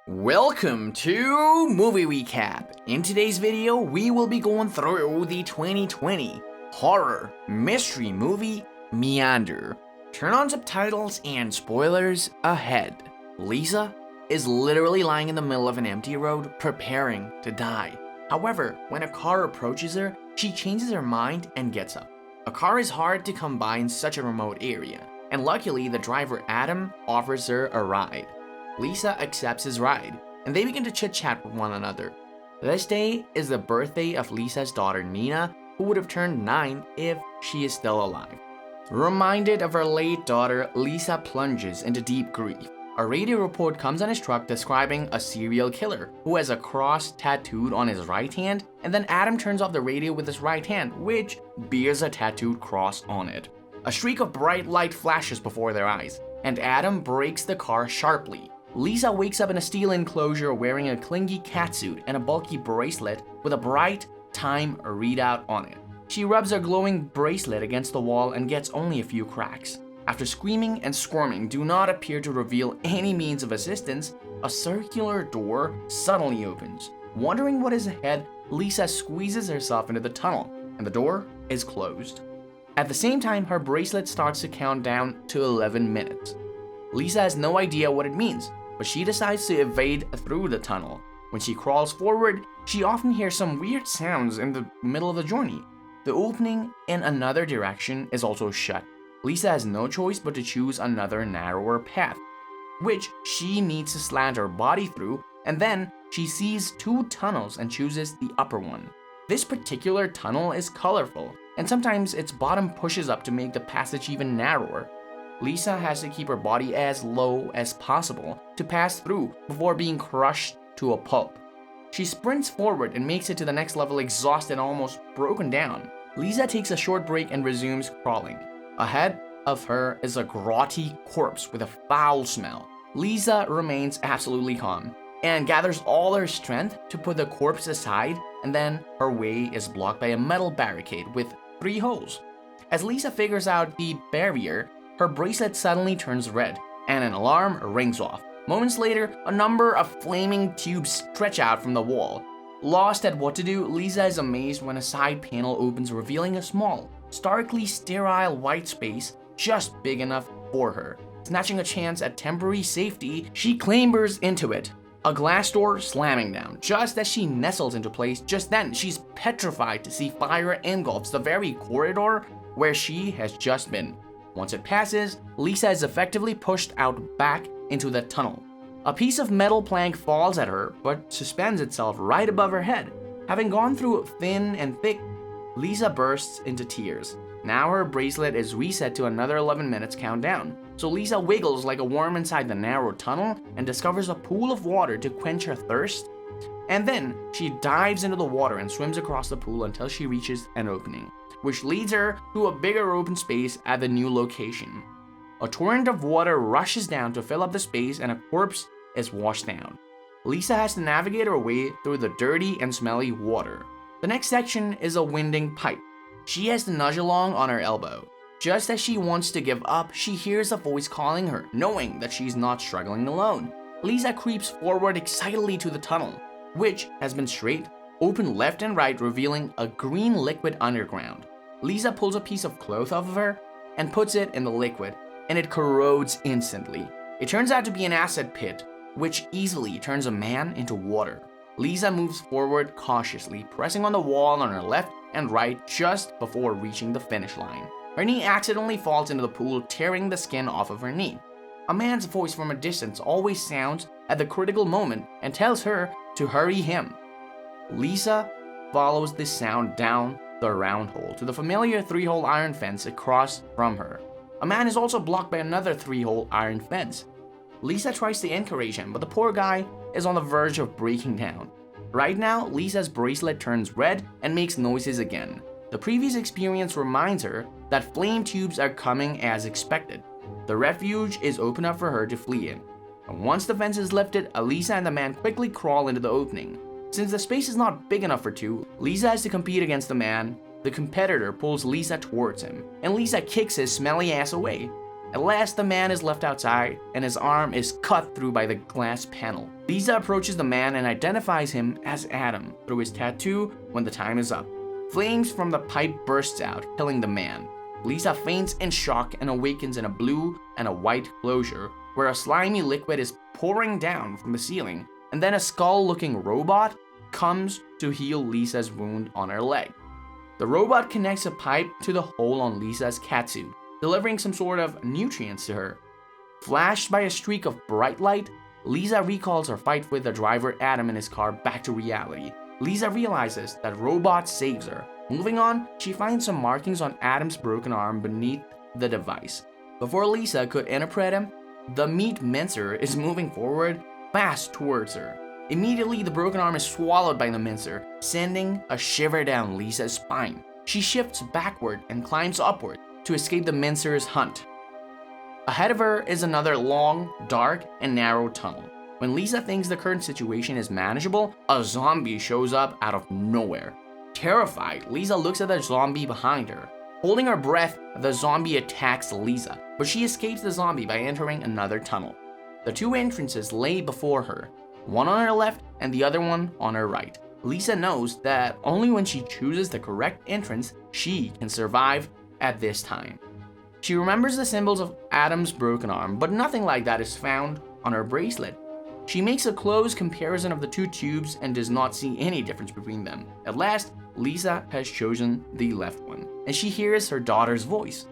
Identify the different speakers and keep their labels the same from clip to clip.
Speaker 1: Welcome to Movie Recap. In today's video, we will be going through the 2020 horror mystery movie Meander. Turn on subtitles and spoilers ahead. Lisa is literally lying in the middle of an empty road, preparing to die. However, when a car approaches her, she changes her mind and gets up. A car is hard to come by in such a remote area, and luckily the driver Adam offers her a ride. Lisa accepts his ride, and they begin to chit-chat with one another. This day is the birthday of Lisa's daughter Nina, who would have turned 9 if she is still alive. Reminded of her late daughter, Lisa plunges into deep grief. A radio report comes on his truck describing a serial killer who has a cross tattooed on his right hand, and then Adam turns off the radio with his right hand, which bears a tattooed cross on it. A streak of bright light flashes before their eyes, and Adam brakes the car sharply. Lisa wakes up in a steel enclosure wearing a clingy catsuit and a bulky bracelet with a bright time readout on it. She rubs her glowing bracelet against the wall and gets only a few cracks. After screaming and squirming do not appear to reveal any means of assistance, a circular door suddenly opens. Wondering what is ahead, Lisa squeezes herself into the tunnel, and the door is closed. At the same time, her bracelet starts to count down to 11 minutes. Lisa has no idea what it means, but she decides to evade through the tunnel. When she crawls forward, she often hears some weird sounds in the middle of the journey. The opening in another direction is also shut. Lisa has no choice but to choose another narrower path, which she needs to slant her body through, and then she sees 2 tunnels and chooses the upper one. This particular tunnel is colorful, and sometimes its bottom pushes up to make the passage even narrower. Lisa has to keep her body as low as possible to pass through before being crushed to a pulp. She sprints forward and makes it to the next level exhausted and almost broken down. Lisa takes a short break and resumes crawling. Ahead of her is a grotty corpse with a foul smell. Lisa remains absolutely calm and gathers all her strength to put the corpse aside, and then her way is blocked by a metal barricade with 3 holes. As Lisa figures out the barrier, her bracelet suddenly turns red, and an alarm rings off. Moments later, a number of flaming tubes stretch out from the wall. Lost at what to do, Lisa is amazed when a side panel opens, revealing a small, starkly sterile white space just big enough for her. Snatching a chance at temporary safety, she clambers into it, a glass door slamming down. Just as she nestles into place, just then she's petrified to see fire engulfs the very corridor where she has just been. Once it passes, Lisa is effectively pushed out back into the tunnel. A piece of metal plank falls at her, but suspends itself right above her head. Having gone through thin and thick, Lisa bursts into tears. Now her bracelet is reset to another 11 minutes countdown. So Lisa wiggles like a worm inside the narrow tunnel and discovers a pool of water to quench her thirst. And then she dives into the water and swims across the pool until she reaches an opening, which leads her to a bigger open space at the new location. A torrent of water rushes down to fill up the space, and a corpse is washed down. Lisa has to navigate her way through the dirty and smelly water. The next section is a winding pipe. She has to nudge along on her elbow. Just as she wants to give up, she hears a voice calling her, knowing that she's not struggling alone. Lisa creeps forward excitedly to the tunnel, which has been straight, open left and right, revealing a green liquid underground. Lisa pulls a piece of cloth off of her and puts it in the liquid, and it corrodes instantly. It turns out to be an acid pit, which easily turns a man into water. Lisa moves forward cautiously, pressing on the wall on her left and right just before reaching the finish line. Her knee accidentally falls into the pool, tearing the skin off of her knee. A man's voice from a distance always sounds at the critical moment and tells her to hurry him. Lisa follows this sound down the round hole to the familiar 3-hole iron fence across from her. A man is also blocked by another 3-hole iron fence. Lisa tries to encourage him, but the poor guy is on the verge of breaking down. Right now, Lisa's bracelet turns red and makes noises again. The previous experience reminds her that flame tubes are coming as expected. The refuge is open up for her to flee in. And once the fence is lifted, Lisa and the man quickly crawl into the opening. Since the space is not big enough for 2, Lisa has to compete against the man. The competitor pulls Lisa towards him, and Lisa kicks his smelly ass away. At last, the man is left outside, and his arm is cut through by the glass panel. Lisa approaches the man and identifies him as Adam through his tattoo when the time is up. Flames from the pipe bursts out, killing the man. Lisa faints in shock and awakens in a blue and a white closure where a slimy liquid is pouring down from the ceiling, and then a skull-looking robot comes to heal Lisa's wound on her leg. The robot connects a pipe to the hole on Lisa's catsuit, delivering some sort of nutrients to her. Flashed by a streak of bright light, Lisa recalls her fight with the driver Adam in his car back to reality. Lisa realizes that robot saves her. Moving on, she finds some markings on Adam's broken arm beneath the device. Before Lisa could interpret him, the meat mincer is moving forward fast towards her. Immediately, the broken arm is swallowed by the mincer, sending a shiver down Lisa's spine. She shifts backward and climbs upward to escape the mincer's hunt. Ahead of her is another long, dark, and narrow tunnel. When Lisa thinks the current situation is manageable, a zombie shows up out of nowhere. Terrified, Lisa looks at the zombie behind her. Holding her breath, the zombie attacks Lisa, but she escapes the zombie by entering another tunnel. The two entrances lay before her, one on her left and the other one on her right. Lisa knows that only when she chooses the correct entrance, she can survive at this time. She remembers the symbols of Adam's broken arm, but nothing like that is found on her bracelet. She makes a close comparison of the two tubes and does not see any difference between them. At last, Lisa has chosen the left one, and she hears her daughter's voice.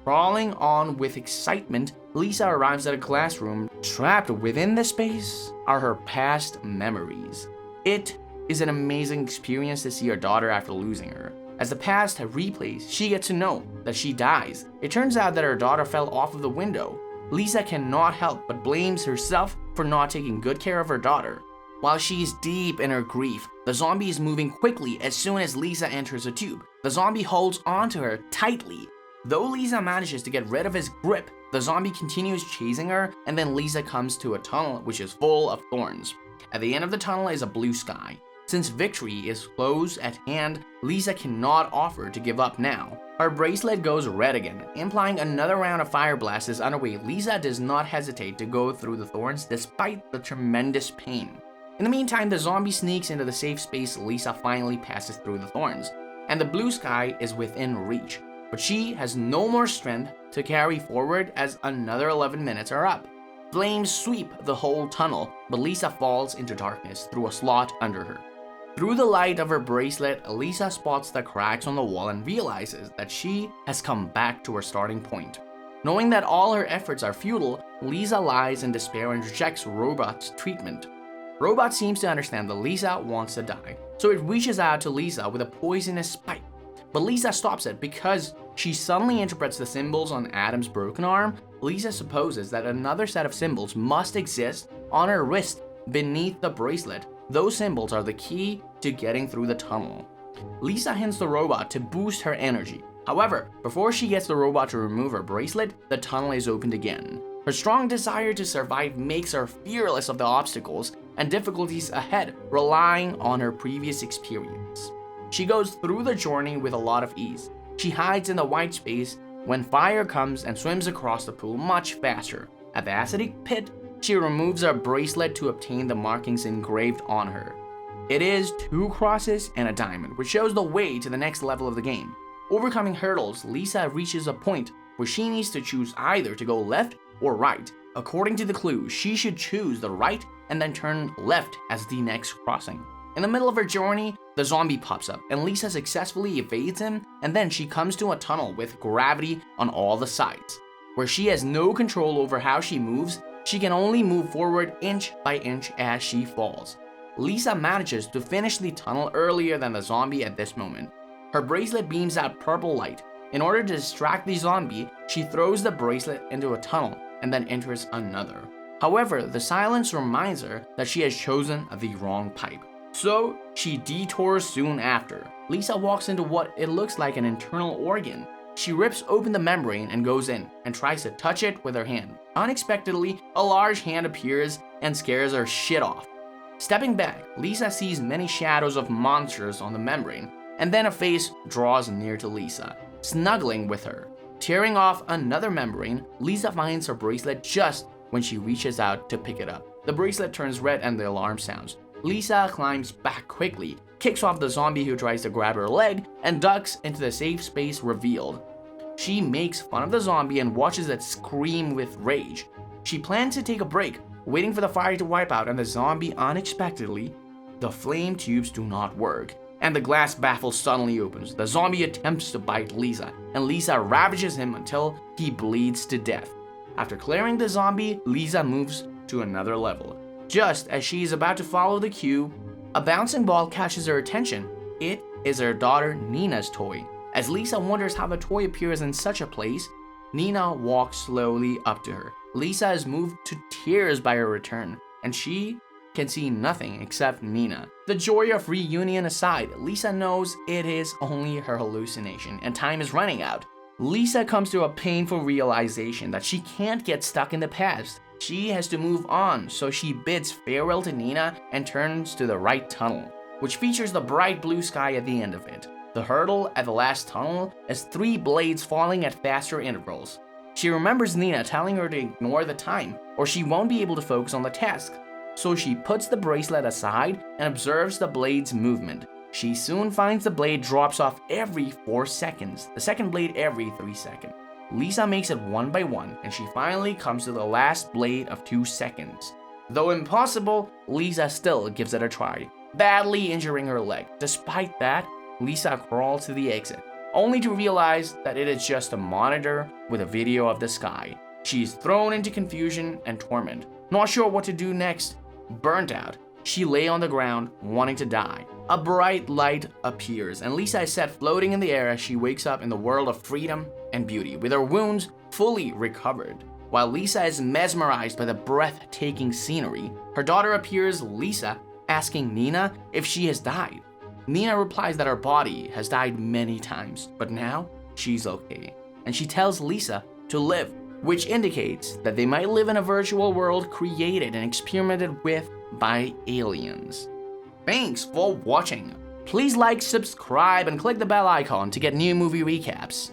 Speaker 1: Crawling on with excitement, Lisa arrives at a classroom. Trapped within the space are her past memories. It is an amazing experience to see her daughter after losing her. As the past replays, she gets to know that she dies. It turns out that her daughter fell off of the window. Lisa cannot help but blames herself for not taking good care of her daughter. While she is deep in her grief, the zombie is moving quickly as soon as Lisa enters a tube. The zombie holds onto her tightly. Though Lisa manages to get rid of his grip, the zombie continues chasing her, and then Lisa comes to a tunnel which is full of thorns. At the end of the tunnel is a blue sky. Since victory is close at hand, Lisa cannot offer to give up now. Her bracelet goes red again, implying another round of fire blast is underway. Lisa does not hesitate to go through the thorns despite the tremendous pain. In the meantime, the zombie sneaks into the safe space. Lisa finally passes through the thorns, and the blue sky is within reach. But she has no more strength to carry forward as another 11 minutes are up. Flames sweep the whole tunnel, but Lisa falls into darkness through a slot under her. Through the light of her bracelet, Lisa spots the cracks on the wall and realizes that she has come back to her starting point. Knowing that all her efforts are futile, Lisa lies in despair and rejects Robot's treatment. Robot seems to understand that Lisa wants to die, so it reaches out to Lisa with a poisonous spike. But Lisa stops it because she suddenly interprets the symbols on Adam's broken arm. Lisa supposes that another set of symbols must exist on her wrist beneath the bracelet. Those symbols are the key to getting through the tunnel. Lisa hints the robot to boost her energy. However, before she gets the robot to remove her bracelet, the tunnel is opened again. Her strong desire to survive makes her fearless of the obstacles and difficulties ahead, relying on her previous experience. She goes through the journey with a lot of ease. She hides in the white space when fire comes and swims across the pool much faster. At the acidic pit, she removes her bracelet to obtain the markings engraved on her. It is 2 crosses and a diamond, which shows the way to the next level of the game. Overcoming hurdles, Lisa reaches a point where she needs to choose either to go left or right. According to the clue, she should choose the right and then turn left as the next crossing. In the middle of her journey, the zombie pops up and Lisa successfully evades him, and then she comes to a tunnel with gravity on all the sides. Where she has no control over how she moves, she can only move forward inch by inch as she falls. Lisa manages to finish the tunnel earlier than the zombie at this moment. Her bracelet beams out purple light. In order to distract the zombie, she throws the bracelet into a tunnel and then enters another. However, the silence reminds her that she has chosen the wrong pipe. So, she detours soon after. Lisa walks into what it looks like an internal organ. She rips open the membrane and goes in and tries to touch it with her hand. Unexpectedly, a large hand appears and scares her shit off. Stepping back, Lisa sees many shadows of monsters on the membrane, and then a face draws near to Lisa, snuggling with her. Tearing off another membrane, Lisa finds her bracelet just when she reaches out to pick it up. The bracelet turns red and the alarm sounds. Lisa climbs back quickly, kicks off the zombie who tries to grab her leg, and ducks into the safe space revealed. She makes fun of the zombie and watches it scream with rage. She plans to take a break, waiting for the fire to wipe out, and the zombie unexpectedly, the flame tubes do not work, and the glass baffle suddenly opens. The zombie attempts to bite Lisa, and Lisa ravages him until he bleeds to death. After clearing the zombie, Lisa moves to another level. Just as she is about to follow the cue, a bouncing ball catches her attention. It is her daughter Nina's toy. As Lisa wonders how the toy appears in such a place, Nina walks slowly up to her. Lisa is moved to tears by her return, and she can see nothing except Nina. The joy of reunion aside, Lisa knows it is only her hallucination, and time is running out. Lisa comes to a painful realization that she can't get stuck in the past. She has to move on, so she bids farewell to Nina and turns to the right tunnel, which features the bright blue sky at the end of it. The hurdle at the last tunnel is 3 blades falling at faster intervals. She remembers Nina telling her to ignore the time, or she won't be able to focus on the task. So she puts the bracelet aside and observes the blade's movement. She soon finds the blade drops off every 4 seconds, the second blade every 3 seconds. Lisa makes it one by one, and she finally comes to the last blade of 2 seconds. Though impossible, Lisa still gives it a try, badly injuring her leg. Despite that, Lisa crawls to the exit, only to realize that it is just a monitor with a video of the sky. She is thrown into confusion and torment, not sure what to do next. Burnt out, she lay on the ground, wanting to die. A bright light appears, and Lisa is set floating in the air as she wakes up in the world of freedom and beauty, with her wounds fully recovered. While Lisa is mesmerized by the breathtaking scenery, her daughter appears, Lisa, asking Nina if she has died. Nina replies that her body has died many times, but now she's okay, and she tells Lisa to live, which indicates that they might live in a virtual world created and experimented with by aliens. Thanks for watching. Please like, subscribe, and click the bell icon to get new movie recaps.